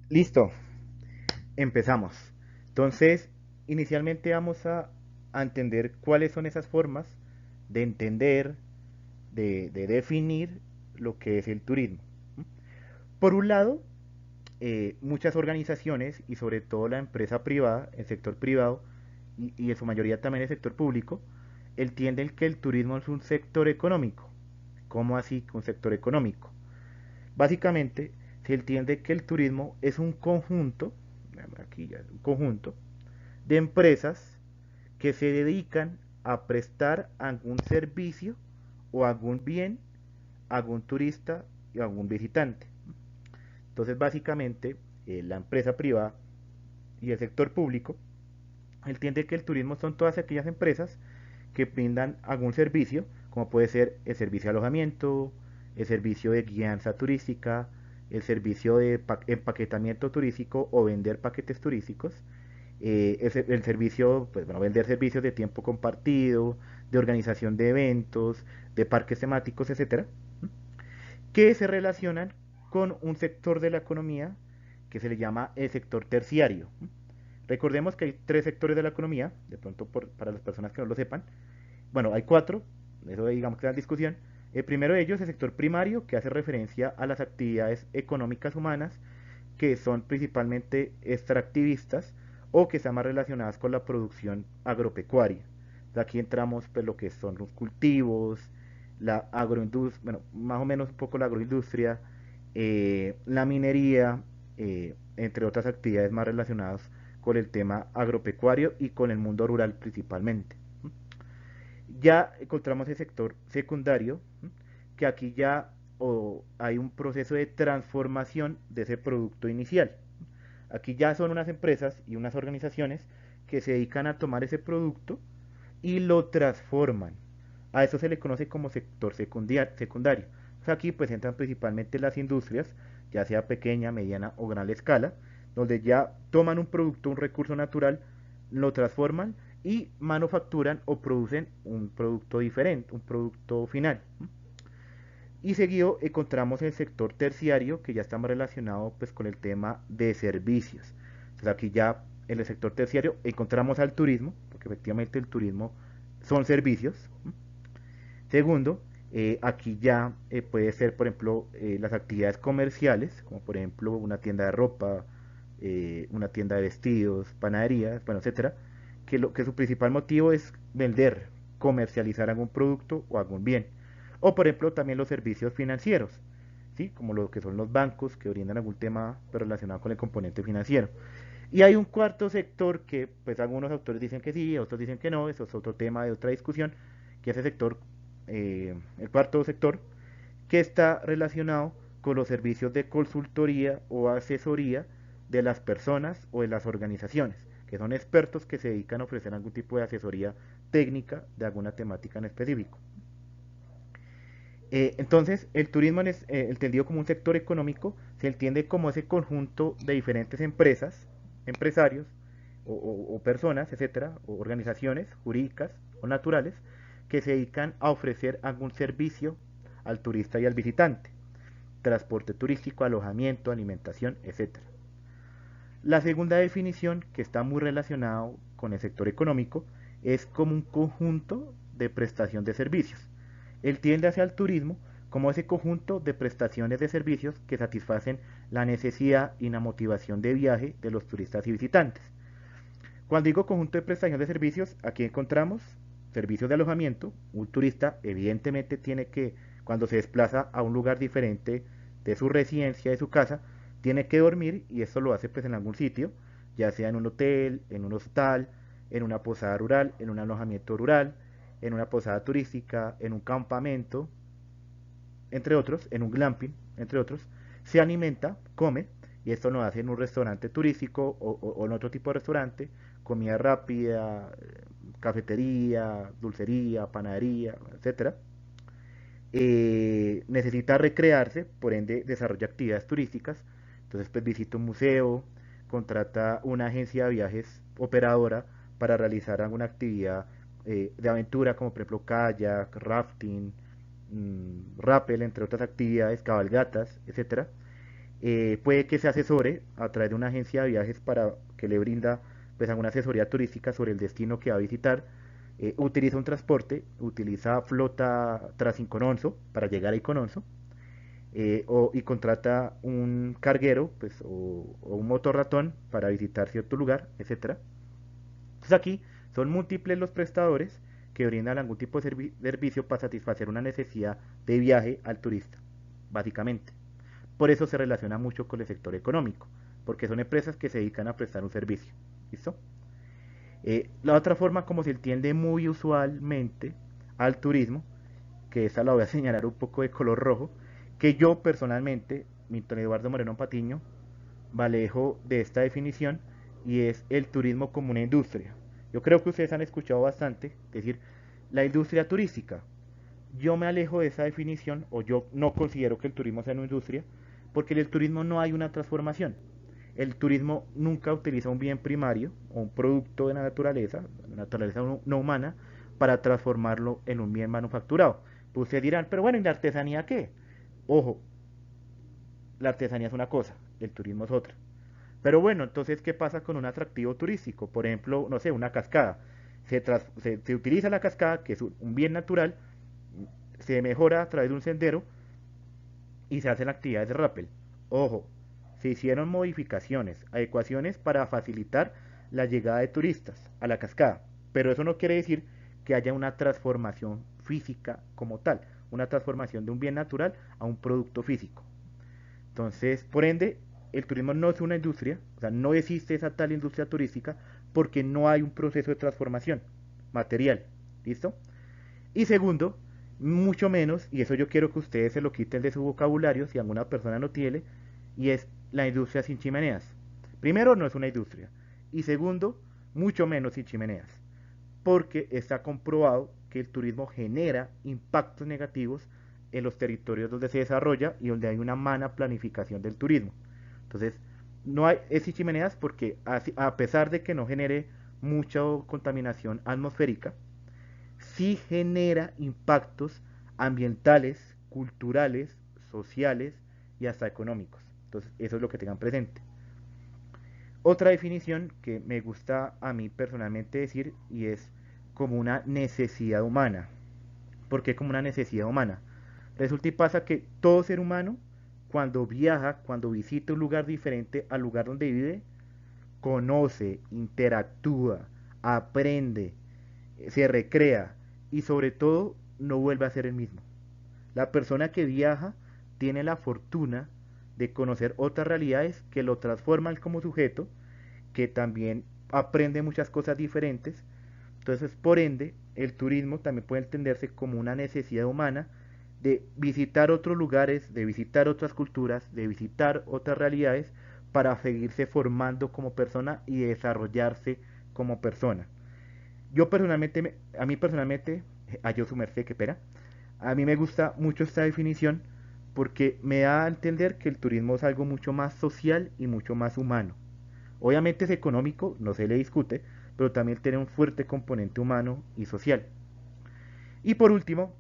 Listo, empezamos. Entonces, inicialmente vamos a entender cuáles son esas formas de entender, de definir lo que es el turismo. Por un lado, muchas organizaciones y sobre todo la empresa privada, el sector privado y en su mayoría también el sector público, entienden que el turismo es un sector económico. ¿Cómo así que un sector económico? Básicamente, se entiende que el turismo es un conjunto, aquí ya, un conjunto de empresas que se dedican a prestar algún servicio o algún bien a algún turista y a algún visitante. Entonces, básicamente, la empresa privada y el sector público entiende que el turismo son todas aquellas empresas que brindan algún servicio, como puede ser el servicio de alojamiento, el servicio de guianza turística, el servicio de empaquetamiento turístico o vender paquetes turísticos, el servicio, pues bueno, vender servicios de tiempo compartido, de organización de eventos, de parques temáticos, etcétera, que se relacionan con un sector de la economía que se le llama el sector terciario. Recordemos que hay tres sectores de la economía, de pronto para las personas que no lo sepan. Bueno, hay cuatro, eso digamos que es la discusión. El primero de ellos es el sector primario, que hace referencia a las actividades económicas humanas, que son principalmente extractivistas o que están más relacionadas con la producción agropecuaria. Aquí entramos pues lo que son los cultivos, la agroindustria, bueno, más o menos un poco la agroindustria, la minería, entre otras actividades más relacionadas con el tema agropecuario y con el mundo rural principalmente. Ya encontramos el sector secundario, que aquí ya hay un proceso de transformación de ese producto inicial. Aquí ya son unas empresas y unas organizaciones que se dedican a tomar ese producto y lo transforman. A eso se le conoce como sector secundario. O sea, aquí pues entran principalmente las industrias, ya sea pequeña, mediana o gran escala, donde ya toman un producto, un recurso natural, lo transforman y manufacturan o producen un producto diferente, un producto final. Y seguido encontramos el sector terciario, que ya está más relacionado pues con el tema de servicios. Entonces aquí ya en el sector terciario encontramos al turismo, porque efectivamente el turismo son servicios. Segundo, aquí ya puede ser, por ejemplo, las actividades comerciales, como por ejemplo una tienda de ropa, una tienda de vestidos, panaderías, bueno, etcétera, que su principal motivo es vender, comercializar algún producto o algún bien. O por ejemplo también los servicios financieros, ¿sí? Como lo que son los bancos que brindan algún tema relacionado con el componente financiero. Y hay un cuarto sector que pues algunos autores dicen que sí, otros dicen que no, eso es otro tema de otra discusión, que es el sector, el cuarto sector, que está relacionado con los servicios de consultoría o asesoría de las personas o de las organizaciones, que son expertos que se dedican a ofrecer algún tipo de asesoría técnica de alguna temática en específico. Entonces, el turismo, entendido como un sector económico, se entiende como ese conjunto de diferentes empresas, empresarios o personas, etcétera, o organizaciones jurídicas o naturales que se dedican a ofrecer algún servicio al turista y al visitante, transporte turístico, alojamiento, alimentación, etcétera. La segunda definición, que está muy relacionado con el sector económico, es como un conjunto de prestación de servicios. Él tiende hacia el turismo como ese conjunto de prestaciones de servicios que satisfacen la necesidad y la motivación de viaje de los turistas y visitantes. Cuando digo conjunto de prestación de servicios, aquí encontramos servicios de alojamiento. Un turista evidentemente tiene que, cuando se desplaza a un lugar diferente de su residencia, de su casa, tiene que dormir y esto lo hace pues en algún sitio, ya sea en un hotel, en un hostal, en una posada rural, en un alojamiento rural, en una posada turística, en un campamento, entre otros, en un glamping, entre otros, se alimenta, come, y esto lo hace en un restaurante turístico o en otro tipo de restaurante, comida rápida, cafetería, dulcería, panadería, etcétera. Necesita recrearse, por ende desarrolla actividades turísticas, entonces pues visita un museo, contrata una agencia de viajes operadora para realizar alguna actividad de aventura, como por ejemplo kayak, rafting, rappel, entre otras actividades, cabalgatas, etcétera. puede que se asesore a través de una agencia de viajes para que le brinda pues alguna asesoría turística sobre el destino que va a visitar. Utiliza un transporte, utiliza flota Transincononso para llegar a Icononso, y contrata un carguero pues, o un motorratón para visitar cierto lugar, etcétera. Entonces aquí son múltiples los prestadores que brindan algún tipo de servicio para satisfacer una necesidad de viaje al turista, básicamente. Por eso se relaciona mucho con el sector económico, porque son empresas que se dedican a prestar un servicio. ¿Listo? La otra forma como se entiende muy usualmente al turismo, que esta la voy a señalar un poco de color rojo, que yo personalmente, Milton Eduardo Moreno Patiño, valejo de esta definición, y es el turismo como una industria. Yo creo que ustedes han escuchado bastante decir la industria turística. Yo me alejo de esa definición, o yo no considero que el turismo sea una industria, porque en el turismo no hay una transformación. El turismo nunca utiliza un bien primario o un producto de la naturaleza no humana, para transformarlo en un bien manufacturado. Pues ustedes dirán, pero bueno, ¿y la artesanía qué? Ojo, la artesanía es una cosa, el turismo es otra. Pero bueno, entonces, ¿qué pasa con un atractivo turístico? Por ejemplo, no sé, una cascada. Se utiliza la cascada, que es un bien natural, se mejora a través de un sendero y se hacen actividades de rappel. Ojo, se hicieron modificaciones, adecuaciones para facilitar la llegada de turistas a la cascada, pero eso no quiere decir que haya una transformación física como tal, una transformación de un bien natural a un producto físico. Entonces, por ende, el turismo no es una industria, o sea, no existe esa tal industria turística porque no hay un proceso de transformación material. ¿Listo? Y segundo, mucho menos, y eso yo quiero que ustedes se lo quiten de su vocabulario si alguna persona no tiene, y es la industria sin chimeneas. Primero, no es una industria. Y segundo, mucho menos sin chimeneas. Porque está comprobado que el turismo genera impactos negativos en los territorios donde se desarrolla y donde hay una mala planificación del turismo. Entonces, no hay es sin chimeneas porque a pesar de que no genere mucha contaminación atmosférica, sí genera impactos ambientales, culturales, sociales y hasta económicos. Entonces, eso es lo que tengan presente. Otra definición que me gusta a mí personalmente decir, y es como una necesidad humana. ¿Por qué como una necesidad humana? Resulta y pasa que todo ser humano, cuando viaja, cuando visita un lugar diferente al lugar donde vive, conoce, interactúa, aprende, se recrea y sobre todo no vuelve a ser el mismo. La persona que viaja tiene la fortuna de conocer otras realidades que lo transforman como sujeto, que también aprende muchas cosas diferentes. Entonces, por ende, el turismo también puede entenderse como una necesidad humana de visitar otros lugares, de visitar otras culturas, de visitar otras realidades para seguirse formando como persona y desarrollarse como persona. Yo personalmente, a mí personalmente, a yo su merced, que pena, a mí me gusta mucho esta definición porque me da a entender que el turismo es algo mucho más social y mucho más humano. Obviamente es económico, no se le discute, pero también tiene un fuerte componente humano y social. Y por último,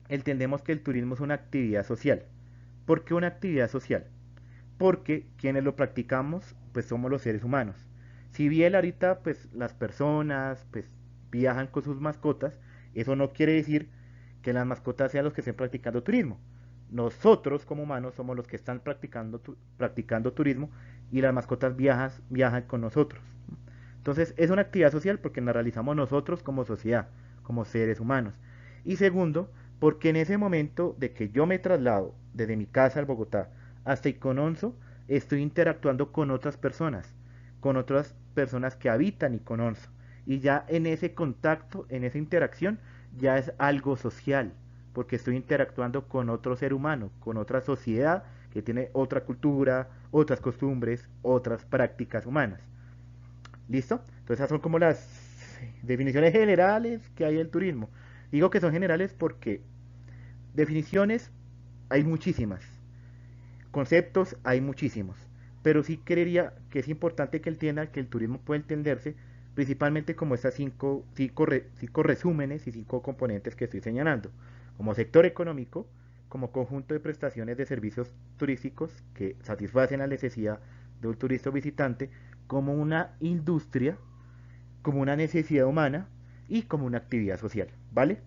entendemos que el turismo es una actividad social. ¿Por qué una actividad social? Porque quienes lo practicamos, pues somos los seres humanos. Si bien ahorita, pues las personas, pues viajan con sus mascotas, eso no quiere decir que las mascotas sean los que estén practicando turismo. Nosotros como humanos somos los que están practicando turismo y las mascotas viajan con nosotros. Entonces es una actividad social porque la realizamos nosotros como sociedad, como seres humanos. Y segundo, porque en ese momento de que yo me traslado desde mi casa al Bogotá hasta Icononso, estoy interactuando con otras personas que habitan Icononso. Y ya en ese contacto, en esa interacción, ya es algo social, porque estoy interactuando con otro ser humano, con otra sociedad que tiene otra cultura, otras costumbres, otras prácticas humanas. ¿Listo? Entonces esas son como las definiciones generales que hay del turismo. Digo que son generales porque definiciones hay muchísimas, conceptos hay muchísimos, pero sí creería que es importante que entiendan que el turismo puede entenderse principalmente como estas cinco resúmenes y cinco componentes que estoy señalando, como sector económico, como conjunto de prestaciones de servicios turísticos que satisfacen la necesidad de un turista o visitante, como una industria, como una necesidad humana y como una actividad social, ¿vale?